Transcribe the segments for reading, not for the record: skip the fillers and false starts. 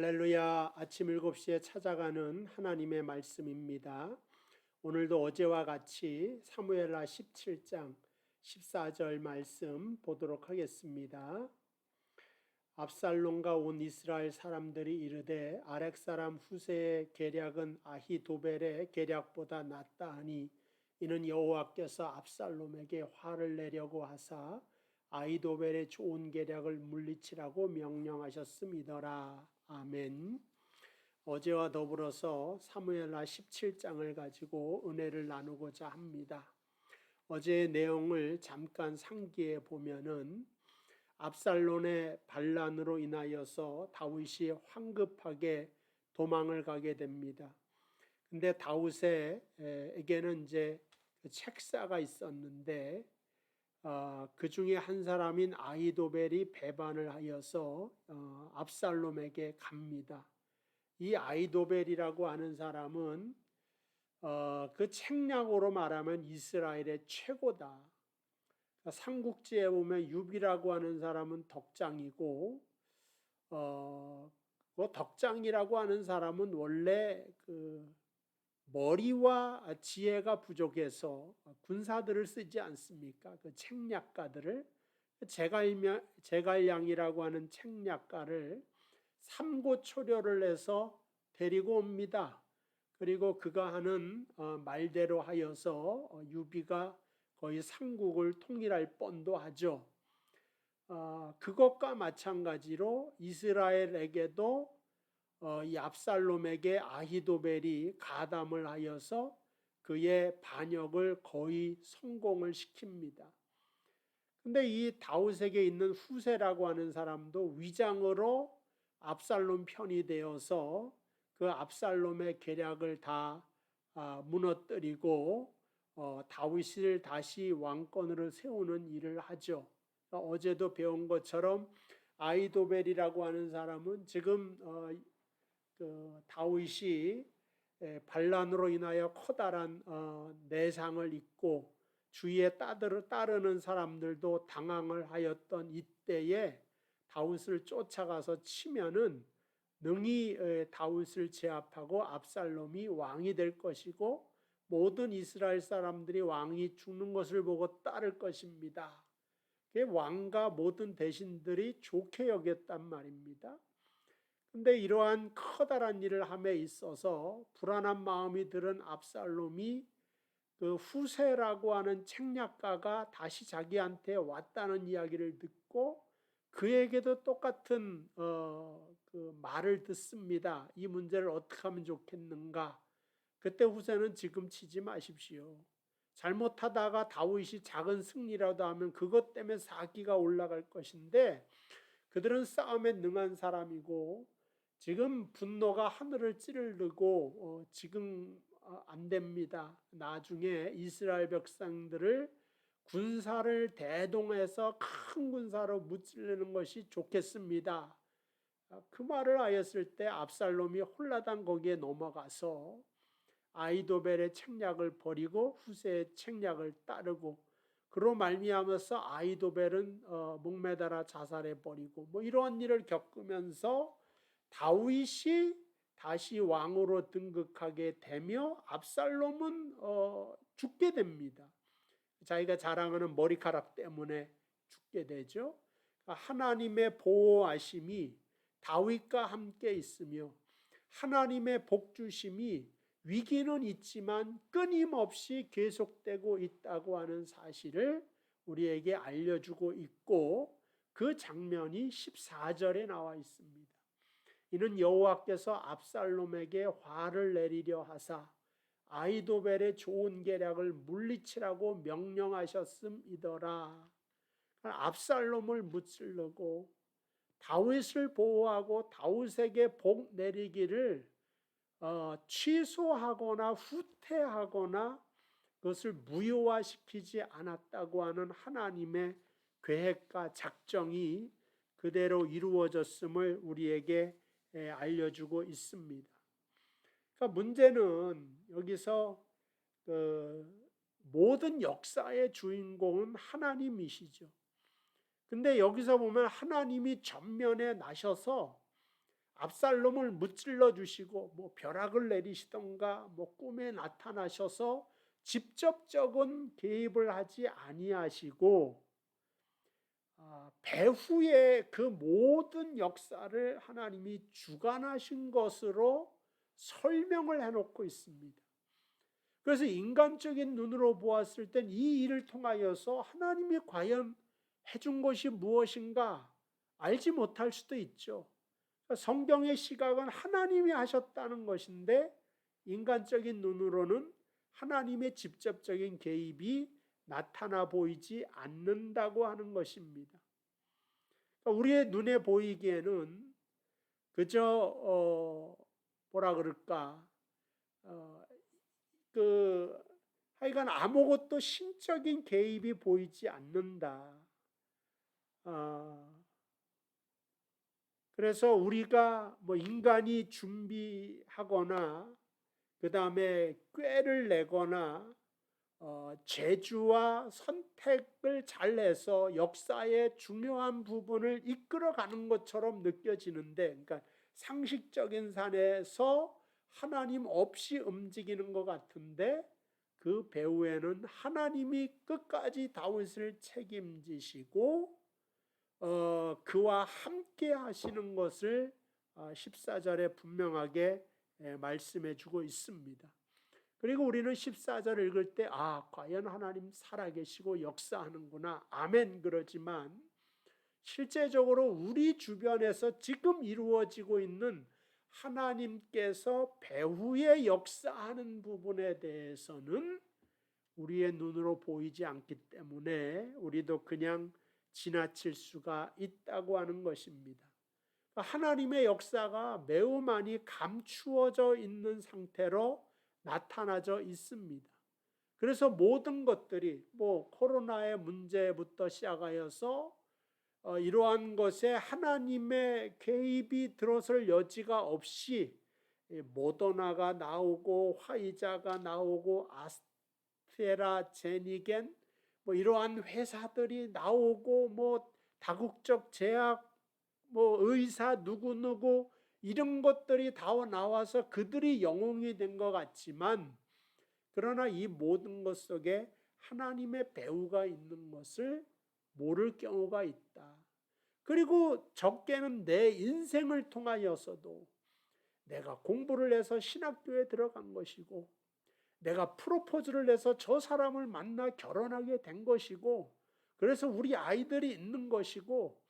할렐루야. 아침 7시에 찾아가는 하나님의 말씀입니다. 오늘도 어제와 같이 사무엘하 17장 14절 말씀 보도록 하겠습니다. 압살롬과 온 이스라엘 사람들이 이르되 아렉 사람 후세의 계략은 아히도벨의 계략보다 낫다 하니 이는 여호와께서 압살롬에게 화를 내려고 하사 아히도벨의 좋은 계략을 물리치라고 명령하셨음이더라. 아멘. 어제와 더불어서 사무엘하 17장을 가지고 은혜를 나누고자 합니다. 어제의 내용을 잠깐 상기해 보면은 압살롬의 반란으로 인하여서 다윗이 황급하게 도망을 가게 됩니다. 근데 다윗에게는 이제 책사가 있었는데 그 중에 한 사람인 아히도벨이 배반을 하여서 압살롬에게 갑니다. 이 아히도벨이라고 하는 사람은 그 책략으로 말하면 이스라엘의 최고다. 삼국지에 보면 유비라고 하는 사람은 덕장이고 그 덕장이라고 하는 사람은 원래 그 머리와 지혜가 부족해서 군사들을 쓰지 않습니까? 그 책략가들을 제갈량이라고 하는 책략가를 삼고초려를 해서 데리고 옵니다. 그리고 그가 하는 말대로 하여서 유비가 거의 삼국을 통일할 뻔도 하죠. 그것과 마찬가지로 이스라엘에게도 이 압살롬에게 아히도벨이 가담을 하여서 그의 반역을 거의 성공을 시킵니다. 근데 이 다윗에게 있는 후세라고 하는 사람도 위장으로 압살롬 편이 되어서 그 압살롬의 계략을 다 무너뜨리고 다윗을 다시 왕권으로 세우는 일을 하죠. 어제도 배운 것처럼 아히도벨이라고 하는 사람은 지금 그 다윗이 반란으로 인하여 커다란 내상을 입고 주위에 따르는 사람들도 당황을 하였던 이때에 다윗을 쫓아가서 치면은 능히 다윗을 제압하고 압살롬이 왕이 될 것이고 모든 이스라엘 사람들이 왕이 죽는 것을 보고 따를 것입니다. 왕과 모든 대신들이 좋게 여겼단 말입니다. 근데 이러한 커다란 일을 함에 있어서 불안한 마음이 들은 압살롬이 그 후세라고 하는 책략가가 다시 자기한테 왔다는 이야기를 듣고 그에게도 똑같은 그 말을 듣습니다. 이 문제를 어떻게 하면 좋겠는가? 그때 후세는 지금 치지 마십시오. 잘못하다가 다윗이 작은 승리라도 하면 그것 때문에 사기가 올라갈 것인데 그들은 싸움에 능한 사람이고 지금 분노가 하늘을 찌르고 지금 안 됩니다. 나중에 이스라엘 백성들을 군사를 대동해서 큰 군사로 무찌르는 것이 좋겠습니다. 그 말을 하였을 때 압살롬이 홀라당 거기에 넘어가서 아히도벨의 책략을 버리고 후세의 책략을 따르고 그로 말미암아서 아히도벨은 목매달아 자살해 버리고 뭐 이러한 일을 겪으면서 다윗이 다시 왕으로 등극하게 되며 압살롬은 죽게 됩니다. 자기가 자랑하는 머리카락 때문에 죽게 되죠. 하나님의 보호하심이 다윗과 함께 있으며 하나님의 복주심이 위기는 있지만 끊임없이 계속되고 있다고 하는 사실을 우리에게 알려주고 있고 그 장면이 14절에 나와 있습니다. 이는 여호와께서 압살롬에게 화를 내리려 하사 아히도벨의 좋은 계략을 물리치라고 명령하셨음이더라. 압살롬을 무찌르고 다윗을 보호하고 다윗에게 복 내리기를 취소하거나 후퇴하거나 그것을 무효화시키지 않았다고 하는 하나님의 계획과 작정이 그대로 이루어졌음을 우리에게 알려주고 있습니다. 그러니까 문제는 여기서 모든 역사의 주인공은 하나님이시죠. 근데 여기서 보면 하나님이 전면에 나셔서 압살롬을 무찔러 주시고 뭐 벼락을 내리시던가 뭐 꿈에 나타나셔서 직접적인 개입을 하지 아니하시고 배후의 그 모든 역사를 하나님이 주관하신 것으로 설명을 해놓고 있습니다. 그래서 인간적인 눈으로 보았을 땐 이 일을 통하여서 하나님이 과연 해준 것이 무엇인가 알지 못할 수도 있죠. 성경의 시각은 하나님이 하셨다는 것인데 인간적인 눈으로는 하나님의 직접적인 개입이 나타나 보이지 않는다고 하는 것입니다. 우리의 눈에 보이기에는 그저 뭐라 그럴까 하여간 아무것도 신적인 개입이 보이지 않는다. 그래서 우리가 뭐 인간이 준비하거나 그 다음에 꾀를 내거나 재주와 선택을 잘해서 역사의 중요한 부분을 이끌어가는 것처럼 느껴지는데, 그러니까 상식적인 산에서 하나님 없이 움직이는 것 같은데 그 배후에는 하나님이 끝까지 다윗을 책임지시고 그와 함께 하시는 것을 14절에 분명하게 말씀해 주고 있습니다. 그리고 우리는 14절 읽을 때 과연 하나님 살아계시고 역사하는구나, 아멘, 그러지만 실제적으로 우리 주변에서 지금 이루어지고 있는 하나님께서 배후에 역사하는 부분에 대해서는 우리의 눈으로 보이지 않기 때문에 우리도 그냥 지나칠 수가 있다고 하는 것입니다. 하나님의 역사가 매우 많이 감추어져 있는 상태로 나타나져 있습니다. 그래서 모든 것들이 뭐 코로나의 문제부터 시작하여서 이러한 것에 하나님의 개입이 들어설 여지가 없이 모더나가 나오고 화이자가 나오고 아스트라제니겐 뭐 이러한 회사들이 나오고 뭐 다국적 제약 뭐 의사 누구누구 이런 것들이 다 나와서 그들이 영웅이 된 것 같지만, 그러나 이 모든 것 속에 하나님의 배후가 있는 것을 모를 경우가 있다. 그리고 적게는 내 인생을 통하여서도 내가 공부를 해서 신학교에 들어간 것이고, 내가 프로포즈를 해서 저 사람을 만나 결혼하게 된 것이고, 그래서 우리 아이들이 있는 것이고,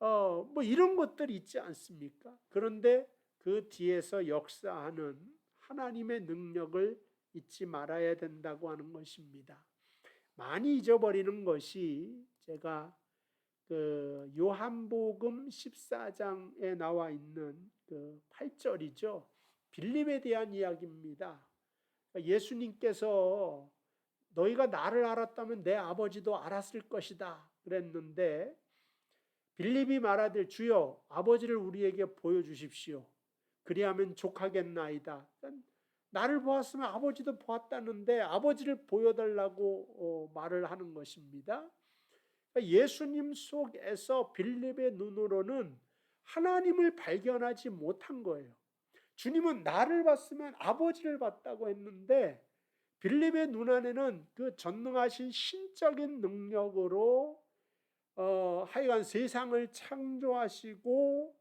뭐 이런 것들이 있지 않습니까? 그런데 그 뒤에서 역사하는 하나님의 능력을 잊지 말아야 된다고 하는 것입니다. 많이 잊어버리는 것이 제가 그 요한복음 14장에 나와 있는 그 8절이죠. 빌립에 대한 이야기입니다. 예수님께서 너희가 나를 알았다면 내 아버지도 알았을 것이다 그랬는데, 빌립이 말하되 주여 아버지를 우리에게 보여주십시오. 그리하면 족하겠나이다. 나를 보았으면 아버지도 보았다는데 아버지를 보여달라고 말을 하는 것입니다. 예수님 속에서 빌립의 눈으로는 하나님을 발견하지 못한 거예요. 주님은 나를 봤으면 아버지를 봤다고 했는데 빌립의 눈 안에는 그 전능하신 신적인 능력으로 하여간 세상을 창조하시고,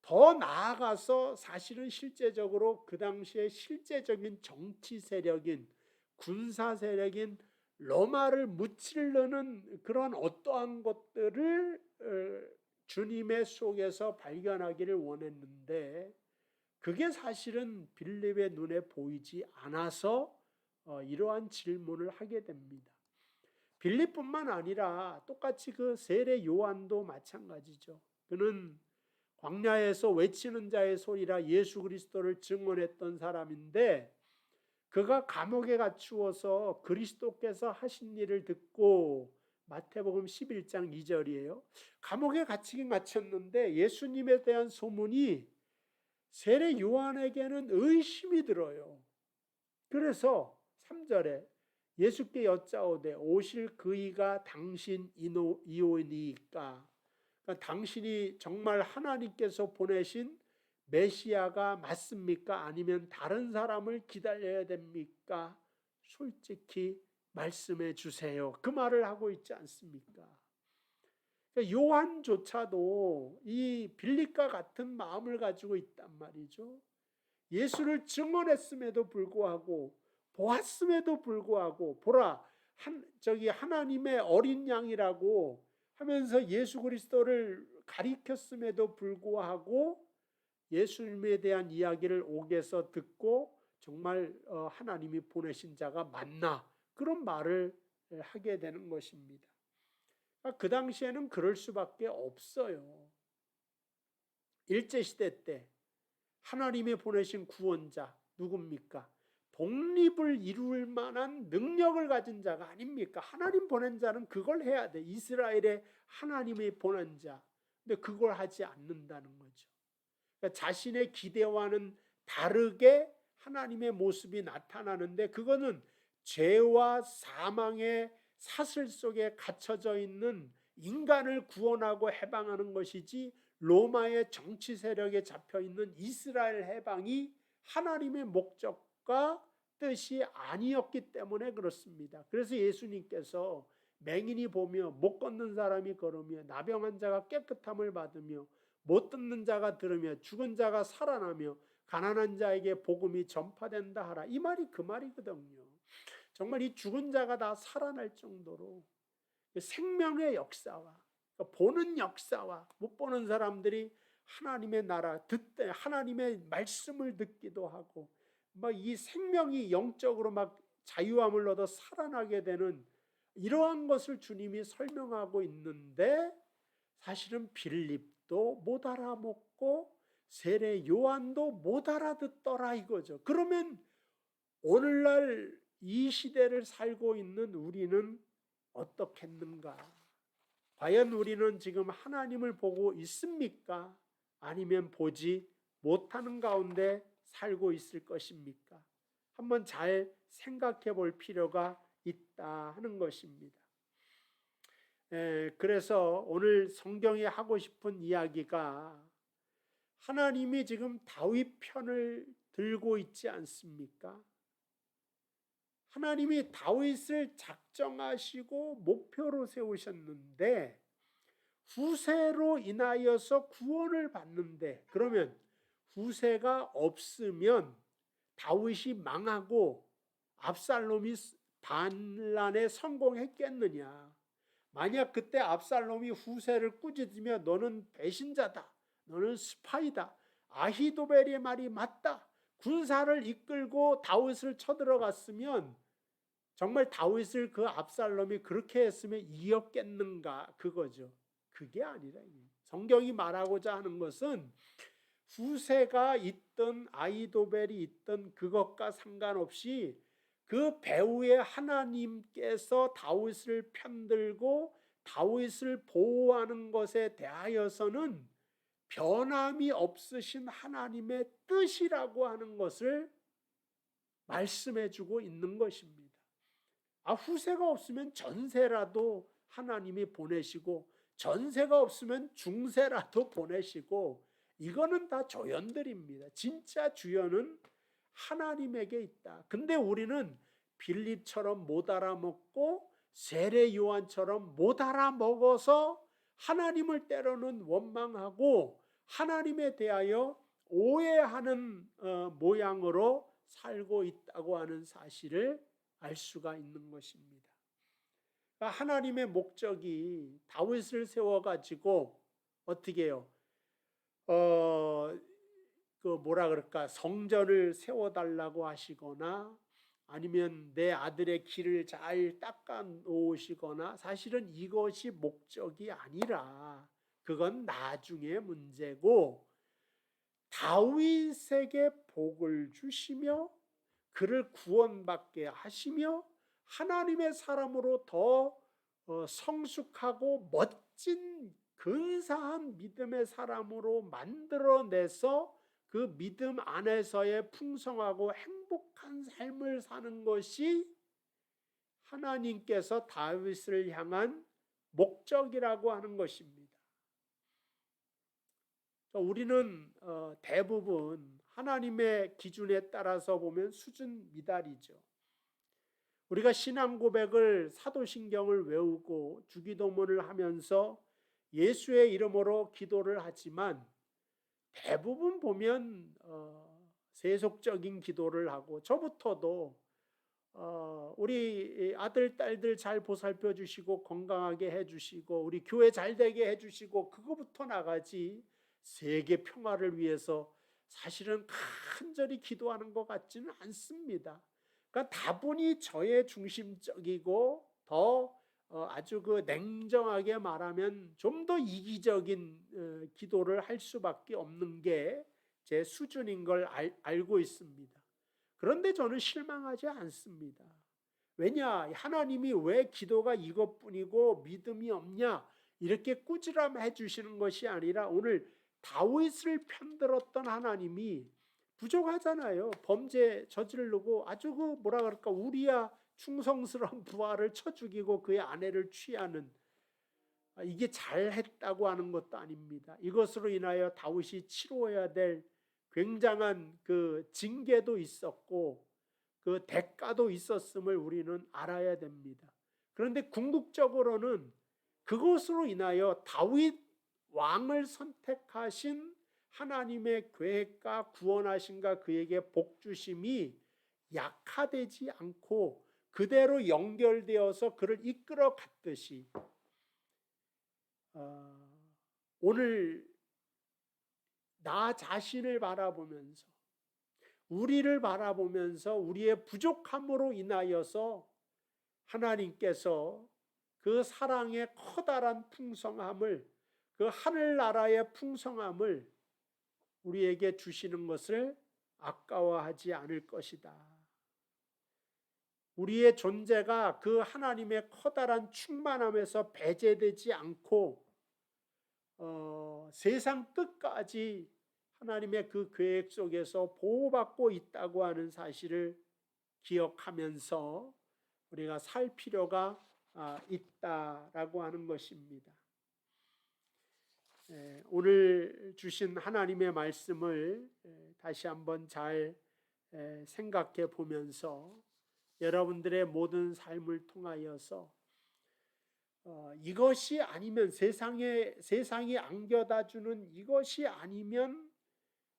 더 나아가서 사실은 실제적으로 그 당시에 실제적인 정치 세력인 군사 세력인 로마를 무찌르는 그런 어떠한 것들을 주님의 속에서 발견하기를 원했는데, 그게 사실은 빌립의 눈에 보이지 않아서 이러한 질문을 하게 됩니다. 빌립뿐만 아니라 똑같이 그 세례 요한도 마찬가지죠. 그는 광야에서 외치는 자의 소리라 예수 그리스도를 증언했던 사람인데, 그가 감옥에 갇히어서 그리스도께서 하신 일을 듣고, 마태복음 11장 2절이에요. 감옥에 갇히긴 갇혔는데 예수님에 대한 소문이 세례 요한에게는 의심이 들어요. 그래서 3절에 예수께 여짜오되 오실 그이가 당신 이오니이까, 그러니까 당신이 정말 하나님께서 보내신 메시아가 맞습니까? 아니면 다른 사람을 기다려야 됩니까? 솔직히 말씀해 주세요. 그 말을 하고 있지 않습니까? 요한조차도 이 빌립과 같은 마음을 가지고 있단 말이죠. 예수를 증언했음에도 불구하고, 보았음에도 불구하고, 보라, 하나님의 어린 양이라고 하면서 예수 그리스도를 가리켰음에도 불구하고 예수님에 대한 이야기를 옥에서 듣고 정말 하나님이 보내신 자가 맞나, 그런 말을 하게 되는 것입니다. 그 당시에는 그럴 수밖에 없어요. 일제시대 때 하나님이 보내신 구원자 누굽니까? 독립을 이룰 만한 능력을 가진 자가 아닙니까? 하나님 보낸 자는 그걸 해야 돼. 이스라엘의 하나님이 보낸 자. 근데 그걸 하지 않는다는 거죠. 그러니까 자신의 기대와는 다르게 하나님의 모습이 나타나는데, 그거는 죄와 사망의 사슬 속에 갇혀져 있는 인간을 구원하고 해방하는 것이지, 로마의 정치 세력에 잡혀 있는 이스라엘 해방이 하나님의 목적과 뜻이 아니었기 때문에 그렇습니다. 그래서 예수님께서 맹인이 보며, 못 걷는 사람이 걸으며, 나병한 자가 깨끗함을 받으며, 못 듣는 자가 들으며, 죽은 자가 살아나며, 가난한 자에게 복음이 전파된다 하라, 이 말이 그 말이거든요. 정말 이 죽은 자가 다 살아날 정도로 생명의 역사와 보는 역사와 못 보는 사람들이 하나님의 나라 듣때 하나님의 말씀을 듣기도 하고, 막 이 생명이 영적으로 막 자유함을 얻어 살아나게 되는 이러한 것을 주님이 설명하고 있는데, 사실은 빌립도 못 알아먹고 세례 요한도 못 알아듣더라 이거죠. 그러면 오늘날 이 시대를 살고 있는 우리는 어떻겠는가? 과연 우리는 지금 하나님을 보고 있습니까? 아니면 보지 못하는 가운데 살고 있을 것입니까? 한번 잘 생각해 볼 필요가 있다 하는 것입니다. 그래서 오늘 성경이 하고 싶은 이야기가, 하나님이 지금 다윗 편을 들고 있지 않습니까? 하나님이 다윗을 작정하시고 목표로 세우셨는데, 후세로 인하여서 구원을 받는데, 그러면 후세가 없으면 다윗이 망하고 압살롬이 반란에 성공했겠느냐? 만약 그때 압살롬이 후세를 꾸짖으며 너는 배신자다, 너는 스파이다, 아히도벨의 말이 맞다, 군사를 이끌고 다윗을 쳐들어갔으면 정말 다윗을 그 압살롬이 그렇게 했으면 이겼겠는가, 그거죠. 그게 아니라, 성경이 말하고자 하는 것은 후세가 있던 아히도벨이 있던 그것과 상관없이 그 배후에 하나님께서 다윗을 편들고 다윗을 보호하는 것에 대하여서는 변함이 없으신 하나님의 뜻이라고 하는 것을 말씀해 주고 있는 것입니다. 후세가 없으면 전세라도 하나님이 보내시고, 전세가 없으면 중세라도 보내시고, 이거는 다 조연들입니다. 진짜 주연은 하나님에게 있다. 근데 우리는 빌립처럼 못 알아먹고 세례 요한처럼 못 알아먹어서 하나님을 때로는 원망하고 하나님에 대하여 오해하는 모양으로 살고 있다고 하는 사실을 알 수가 있는 것입니다. 그러니까 하나님의 목적이 다윗을 세워가지고 어떻게 해요? 성전을 세워달라고 하시거나, 아니면 내 아들의 길을 잘 닦아 놓으시거나, 사실은 이것이 목적이 아니라 그건 나중의 문제고, 다윗에게 복을 주시며 그를 구원받게 하시며 하나님의 사람으로 더 성숙하고 멋진 근사한 믿음의 사람으로 만들어내서 그 믿음 안에서의 풍성하고 행복한 삶을 사는 것이 하나님께서 다윗을 향한 목적이라고 하는 것입니다. 우리는 대부분 하나님의 기준에 따라서 보면 수준 미달이죠. 우리가 신앙 고백을 사도신경을 외우고 주기도문을 하면서 예수의 이름으로 기도를 하지만 대부분 보면 세속적인 기도를 하고, 저부터도 우리 아들 딸들 잘 보살펴 주시고 건강하게 해주시고 우리 교회 잘 되게 해주시고 그거부터 나가지 세계 평화를 위해서 사실은 간절히 기도하는 것 같지는 않습니다. 그러니까 다분히 저의 중심적이고 더 아주 그 냉정하게 말하면 좀 더 이기적인 기도를 할 수밖에 없는 게 제 수준인 걸 알고 있습니다. 그런데 저는 실망하지 않습니다. 왜냐? 하나님이 왜 기도가 이것뿐이고 믿음이 없냐 이렇게 꾸지람해 주시는 것이 아니라, 오늘 다윗을 편들었던 하나님이 부족하잖아요. 범죄 저지르고 아주 그 뭐라 그럴까, 우리야 충성스러운 부하를 쳐 죽이고 그의 아내를 취하는, 이게 잘했다고 하는 것도 아닙니다. 이것으로 인하여 다윗이 치러야 될 굉장한 그 징계도 있었고 그 대가도 있었음을 우리는 알아야 됩니다. 그런데 궁극적으로는 그것으로 인하여 다윗 왕을 선택하신 하나님의 계획과 구원하심과 그에게 복 주심이 약화되지 않고 그대로 연결되어서 그를 이끌어 갔듯이, 오늘 나 자신을 바라보면서 우리를 바라보면서 우리의 부족함으로 인하여서 하나님께서 그 사랑의 커다란 풍성함을, 그 하늘나라의 풍성함을 우리에게 주시는 것을 아까워하지 않을 것이다. 우리의 존재가 그 하나님의 커다란 충만함에서 배제되지 않고 세상 끝까지 하나님의 그 계획 속에서 보호받고 있다고 하는 사실을 기억하면서 우리가 살 필요가 있다라고 하는 것입니다. 오늘 주신 하나님의 말씀을 다시 한번 잘 생각해 보면서 여러분들의 모든 삶을 통하여서 이것이 아니면 세상이 안겨다 주는 이것이 아니면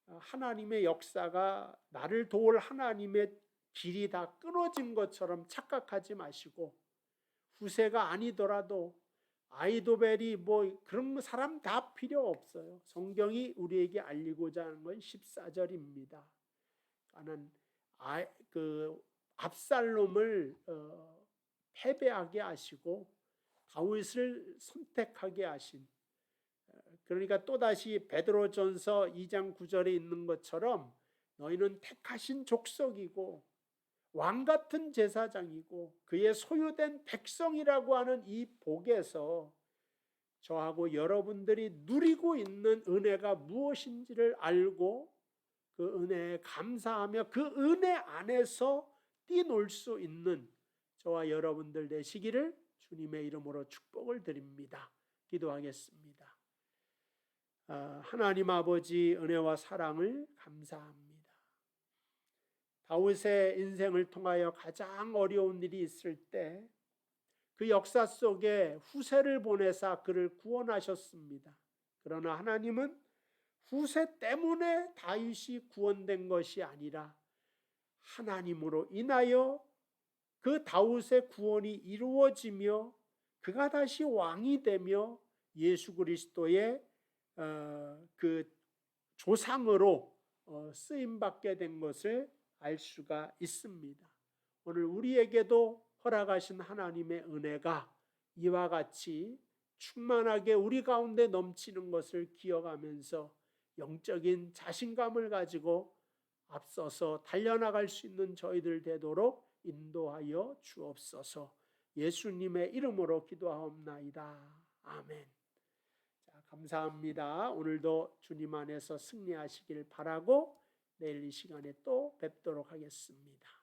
하나님의 역사가, 나를 도울 하나님의 길이 다 끊어진 것처럼 착각하지 마시고, 후세가 아니더라도 아이도벨이 뭐 그런 사람 다 필요 없어요. 성경이 우리에게 알리고자 하는 건 14절입니다. 나는 압살롬을 패배하게 하시고 다윗을 선택하게 하신, 그러니까 또다시 베드로전서 2장 9절에 있는 것처럼 너희는 택하신 족속이고 왕같은 제사장이고 그의 소유된 백성이라고 하는 이 복에서 저하고 여러분들이 누리고 있는 은혜가 무엇인지를 알고 그 은혜에 감사하며 그 은혜 안에서 뛰놀 수 있는 저와 여러분들 되시기를 주님의 이름으로 축복을 드립니다. 기도하겠습니다. 하나님 아버지, 은혜와 사랑을 감사합니다. 다윗의 인생을 통하여 가장 어려운 일이 있을 때 그 역사 속에 후세를 보내사 그를 구원하셨습니다. 그러나 하나님은 후세 때문에 다윗이 구원된 것이 아니라 하나님으로 인하여 그 다윗의 구원이 이루어지며 그가 다시 왕이 되며 예수 그리스도의 그 조상으로 쓰임받게 된 것을 알 수가 있습니다. 오늘 우리에게도 허락하신 하나님의 은혜가 이와 같이 충만하게 우리 가운데 넘치는 것을 기억하면서 영적인 자신감을 가지고 앞서서 달려나갈 수 있는 저희들 되도록 인도하여 주옵소서. 예수님의 이름으로 기도하옵나이다. 아멘. 감사합니다. 오늘도 주님 안에서 승리하시길 바라고 내일 이 시간에 또 뵙도록 하겠습니다.